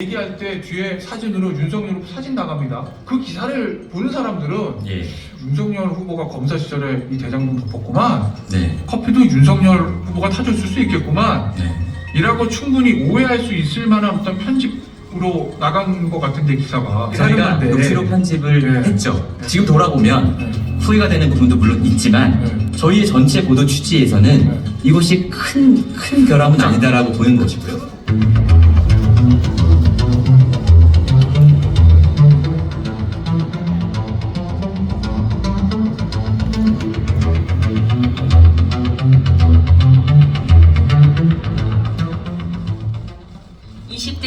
얘기할 때 뒤에 사진으로 윤석열 후보 사진 나갑니다. 그 기사를 보는 사람들은 윤석열 후보가 검사 시절에 이 대장동 덮었구만. 커피도 윤석열 후보가 타줬을 수 있겠구만. 이라고 충분히 오해할 수 있을 만한 어떤 편집으로 나간 것 같은데 기사가. 저희가 녹취록 편집을 했죠. 지금 돌아보면 후회가 되는 부분도 물론 있지만 저희의 전체 보도 취지에서는 이것이 큰 결함은 아니다라고 보는 것이고요.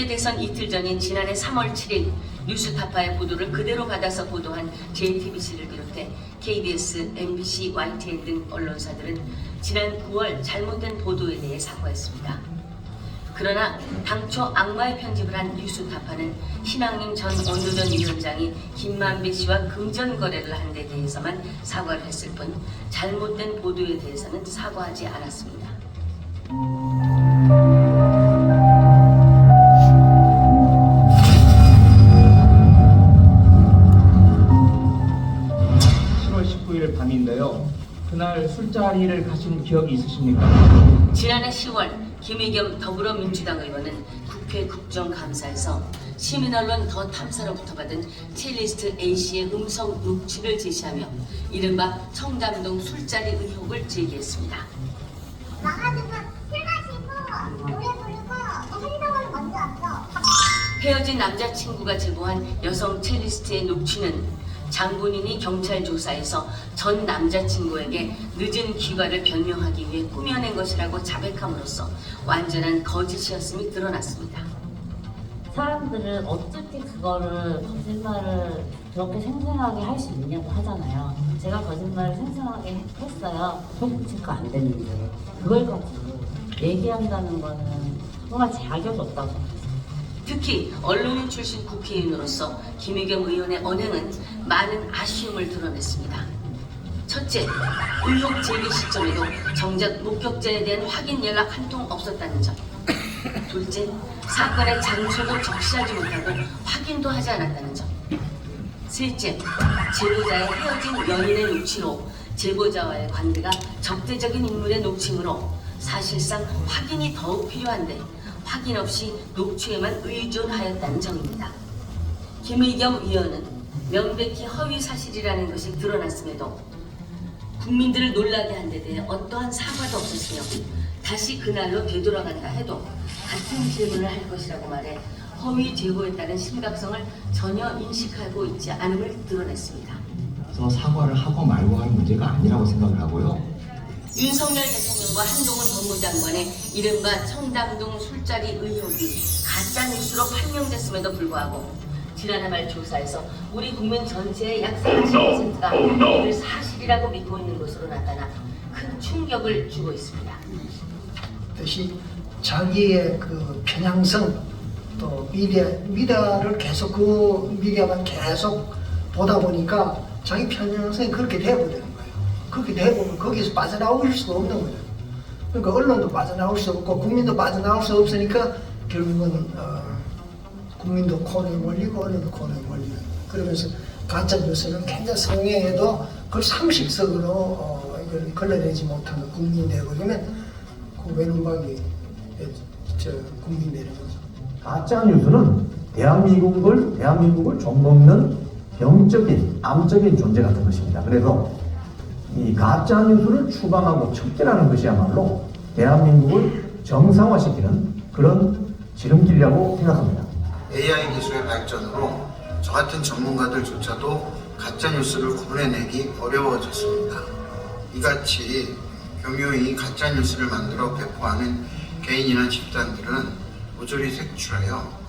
대선 이틀 전인 지난해 3월 7일 뉴스타파의 보도를 그대로 받아서 보도한 JTBC를 비롯해 KBS, MBC, YTN 등 언론사들은 지난 9월 잘못된 보도에 대해 사과했습니다. 그러나 당초 악마의 편집을 한 뉴스타파는 신학림 전 원로전 위원장이 김만배 씨와 금전 거래를 한 데 대해서만 사과를 했을 뿐 잘못된 보도에 대해서는 사과하지 않았습니다. 19일 밤인데요. 그날 술자리를 가신 기억이 있으십니까? 지난해 10월 김의겸 더불어민주당 의원은 국회 국정감사에서 시민언론 더 탐사로부터 받은 첼리스트 A씨의 음성 녹취를 제시하며 이른바 청담동 술자리 의혹을 제기했습니다. 나가지고 술 마시고 노래 부르고 행동을 먼저 하죠. 헤어진 남자친구가 제보한 여성 첼리스트의 녹취는 장본인이 경찰 조사에서 전 남자친구에게 늦은 귀가를 변명하기 위해 꾸며낸 것이라고 자백함으로써 완전한 거짓이었음이 드러났습니다. 사람들은 어떻게 그거를 거짓말을 그렇게 생생하게 할 수 있냐고 하잖아요. 제가 거짓말을 생생하게 했어요. 팩트체크 안 됐는데 그걸 가지고 얘기한다는 거는 정말 자격이 없다고 생각해요. 특히 언론인 출신 국회의원으로서 김의겸 의원의 언행은 많은 아쉬움을 드러냈습니다. 첫째, 의혹 제기 시점에도 정작 목격자에 대한 확인 연락 한 통 없었다는 점. 둘째, 사건의 장소도 적시하지 못하고 확인도 하지 않았다는 점. 셋째, 제보자의 헤어진 연인의 녹취로 제보자와의 관계가 적대적인 인물의 녹취므로 사실상 확인이 더욱 필요한데 확인 없이 녹취에만 의존하였다는 점입니다. 김의겸 의원은 명백히 허위 사실이라는 것이 드러났음에도 국민들을 놀라게 한 데 대해 어떠한 사과도 없었으며 다시 그날로 되돌아간다 해도 같은 질문을 할 것이라고 말해 허위 제보에 따른 심각성을 전혀 인식하고 있지 않음을 드러냈습니다. 그래서 사과를 하고 말고 할 문제가 아니라고 생각을 하고요. 윤석열 대통령과 한동훈 법무장관의 이른바 청담동 술자리 의혹이 가짜뉴스로 판명됐음에도 불구하고 지난해 말 조사에서 우리 국민 전체의 약 40%가 이를 사실이라고 믿고 있는 것으로 나타나 큰 충격을 주고 있습니다. 뜻이 자기의 그 편향성 또 미디어를 계속 그 미디어만 계속 보다 보니까 자기 편향성이 그렇게 돼버리는 거예요. 그렇게 되고 거기서 빠져나올 수가 없는 거예요. 그러니까 언론도 빠져나올 수 없고 국민도 빠져나올 수 없으니까 결국은 국민도 코너에 몰리고 언론도 코너에 몰리는. 그러면서 가짜 뉴스는 굉장히 성행해도 그걸 상식적으로 이걸 걸러내지 못하는 국민이 되어버리면 그 외눈박이 국민이 되는 거죠. 가짜 뉴스는 대한민국을 좀먹는 병적인 암적인 존재 같은 것입니다. 그래서 이 가짜 뉴스를 추방하고 척결하는 것이야말로 대한민국을 정상화시키는 그런 지름길이라고 생각합니다. AI 기술의 발전으로 저 같은 전문가들조차도 가짜 뉴스를 구분해내기 어려워졌습니다. 이같이 교묘히 가짜 뉴스를 만들어 배포하는 개인이나 집단들은 모조리 색출하여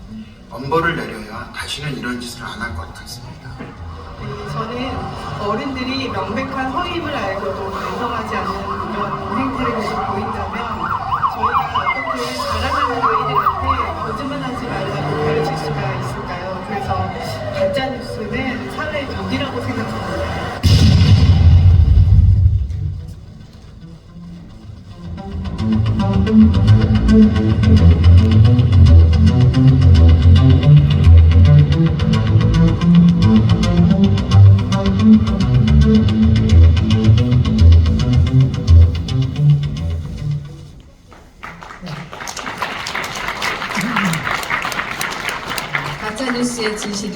엄벌을 내려야 다시는 이런 짓을 안 할 것 같습니다. 저는 어른들이 명백한 허위임을 알고도 반성하지 않는 이런 행태를 계속 보인다면 저희가 어떻게 자라나는 아이들한테 거짓말하지 말라고 가르칠 수가 있을까요? 그래서 가짜뉴스는 사회의 병이라고 생각합니다. 가짜뉴스의 진실이